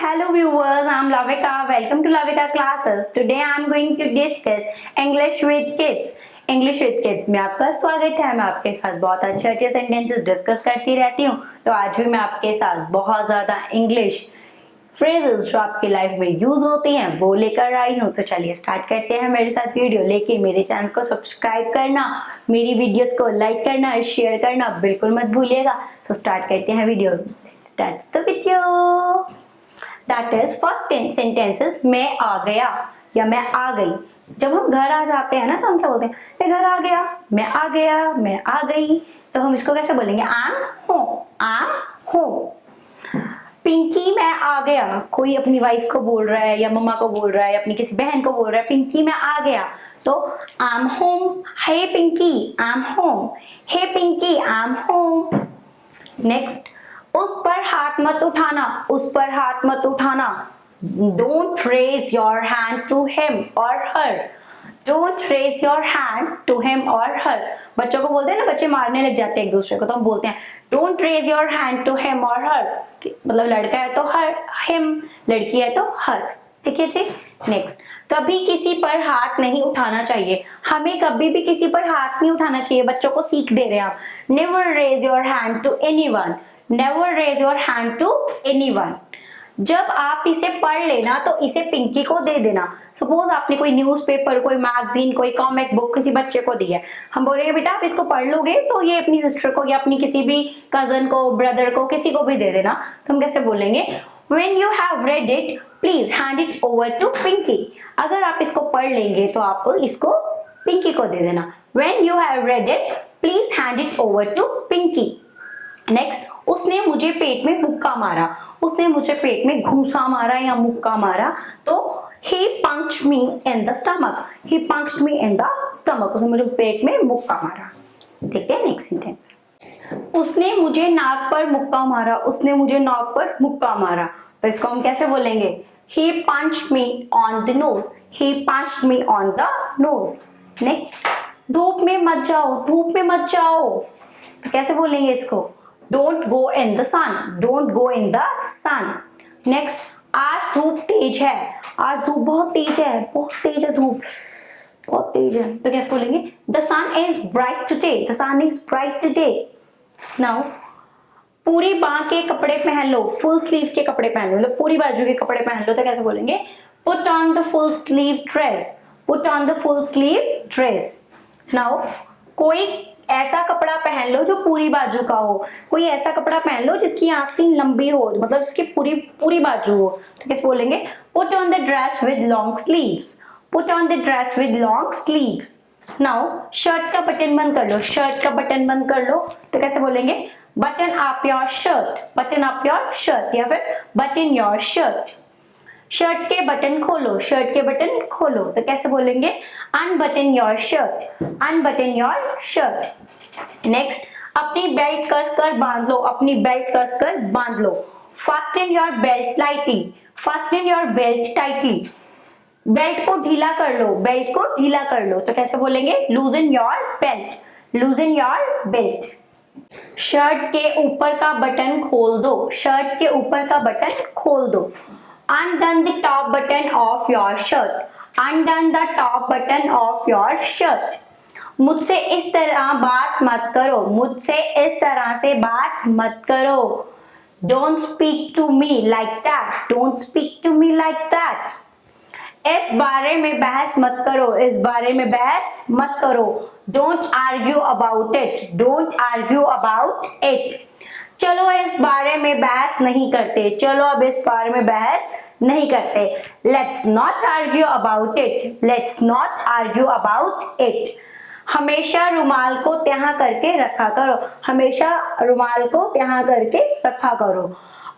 Hello viewers, I'm Lovika. Welcome to Lovika classes. Today I'm going to discuss English with kids. English with kids में आपका स्वागत है। मैं आपके साथ बहुत अच्छे सेंटेंसेस डिस्कस करती रहती हूँ, तो आज भी मैं आपके साथ बहुत ज़्यादा इंग्लिश फ्रेजेस जो आपकी लाइफ में यूज होती हैं वो लेकर आई हूँ। तो चलिए स्टार्ट करते हैं मेरे साथ वीडियो। लेकिन मेरे चैनल को सब्सक्राइब करना, मेरी वीडियोस को लाइक करना, शेयर करना बिल्कुल मत भूलिएगा। तो स्टार्ट करते हैं video. Let's start the video. That is first sentences मैं आ गया या मैं आ गई। जब हम घर आ जाते हैं ना तो हम क्या बोलते हैं, मैं घर आ गया, मैं आ गया, मैं आ गई। तो हम इसको कैसे बोलेंगे, I am home, I am home. Pinky मैं आ गया, कोई अपनी वाइफ को बोल रहा है या मम्मा को बोल रहा है या अपनी किसी बहन को बोल रहा है, पिंकी मैं आ गया, तो I am home. Hey Pinky I am home, hey Pinky I am home. Next, उस पर हाथ मत उठाना, उस पर हाथ मत उठाना। Don't raise your hand to him और her. Don't raise your hand to him और हर। बच्चों को बोलते हैं ना, बच्चे मारने लग जाते हैं एक दूसरे को, तो हम बोलते हैं don't raise your hand to him और हर। मतलब लड़का है तो हर, हिम लड़की है तो हर। ठीक है जी। नेक्स्ट, कभी किसी पर हाथ नहीं उठाना चाहिए। हमें कभी भी किसी पर हाथ नहीं उठाना चाहिए। बच्चों को सीख दे रहे हैं आप। Never raise your hand to anyone, never raise your hand to anyone. जब आप इसे पढ़ लेना तो इसे पिंकी को दे देना। सपोज आपने कोई न्यूज़पेपर, कोई मैगजीन, कोई कॉमिक बुक किसी बच्चे को दी है, हम बोलेंगे बेटा आप इसको पढ़ लोगे तो ये अपनी सिस्टर को या अपनी किसी भी कजन को, ब्रदर को, किसी को भी दे देना। तो हम कैसे बोलेंगे, When you have read it, please hand it over to Pinky. अगर आप इसको पढ़ लेंगे तो आपको इसको पिंकी को दे देना। When you have read it, please hand it over to Pinky. Next, उसने मुझे पेट में मुक्का मारा। उसने मुझे पेट में घूंसा मारा या मुक्का मारा, तो he punched me in the stomach. He punched me in the stomach. उसने मुझे पेट में मुक्का मारा। देखते हैं नेक्स्ट सेंटेंस। उसने मुझे नाक पर मुक्का मारा। उसने मुझे नाक पर मुक्का मारा, तो इसको हम कैसे बोलेंगे, he punched me on the nose. He punched me on the nose. Next, धूप में मत जाओ, धूप में मत जाओ, तो कैसे बोलेंगे इसको, Don't go in the sun. Don't go in the sun. Next, आज धूप तेज है। आज धूप बहुत तेज है, बहुत तेज है धूप, बहुत तेज है, तो कैसे बोलेंगे, The sun is bright today. The sun is bright today. Now, पूरी बाह के कपड़े पहन लो, फुल स्लीव्स के कपड़े पहन लो, मतलब पूरी बाजू के कपड़े पहन लो, तो कैसे बोलेंगे, Put on the full sleeve dress. Put on the full sleeve dress. Now, कोई ऐसा कपड़ा पहन लो जो पूरी बाजू का हो। कोई ऐसा कपड़ा पहन लो जिसकी आस्तीन लंबी हो, मतलब इसकी पूरी बाजू हो, तो कैसे बोलेंगे, put on the dress with long sleeves. Put on the dress with long sleeves. Now, shirt का बटन बंद कर लो, शर्ट का बटन बंद कर लो, तो कैसे बोलेंगे, button up your shirt, button up your shirt, या फिर बटन योर शर्ट। शर्ट के बटन खोलो, शर्ट के बटन खोलो, तो कैसे बोलेंगे, unbutton your shirt, unbutton your shirt. Next, अपनी बेल्ट कस कर बांध लो, अपनी बेल्ट कस कर बांध लो। Fasten your belt tightly, fasten your belt tightly. Belt को ढीला कर लो, बेल्ट को ढीला कर लो, तो कैसे बोलेंगे, लूजन your belt, लूजन your belt. Shirt के ऊपर का बटन खोल दो, शर्ट के ऊपर का बटन खोल दो। Undone the top button of your shirt. Undone the top button of your shirt. मुझसे इस तरह बात मत करो, मुझसे इस तरह से बात मत करो। Don't speak to me like that. Don't speak to me like that. इस बारे में बहस मत करो, इस बारे में बहस मत करो। Don't argue about it. Don't argue about it. चलो इस बारे में बहस नहीं करते, चलो अब इस बारे में बहस नहीं करते। Let's not argue about it. Let's not argue about it. हमेशा रुमाल को तहाँ करके रखा करो, हमेशा रुमाल को तहाँ करके रखा करो।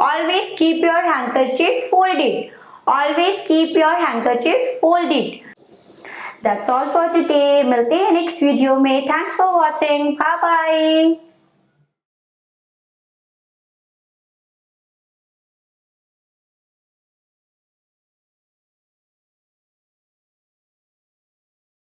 Always keep your handkerchief folded. Always keep your handkerchief folded. That's all for today. मिलते हैं नेक्स्ट वीडियो में। Thanks for watching. Bye bye.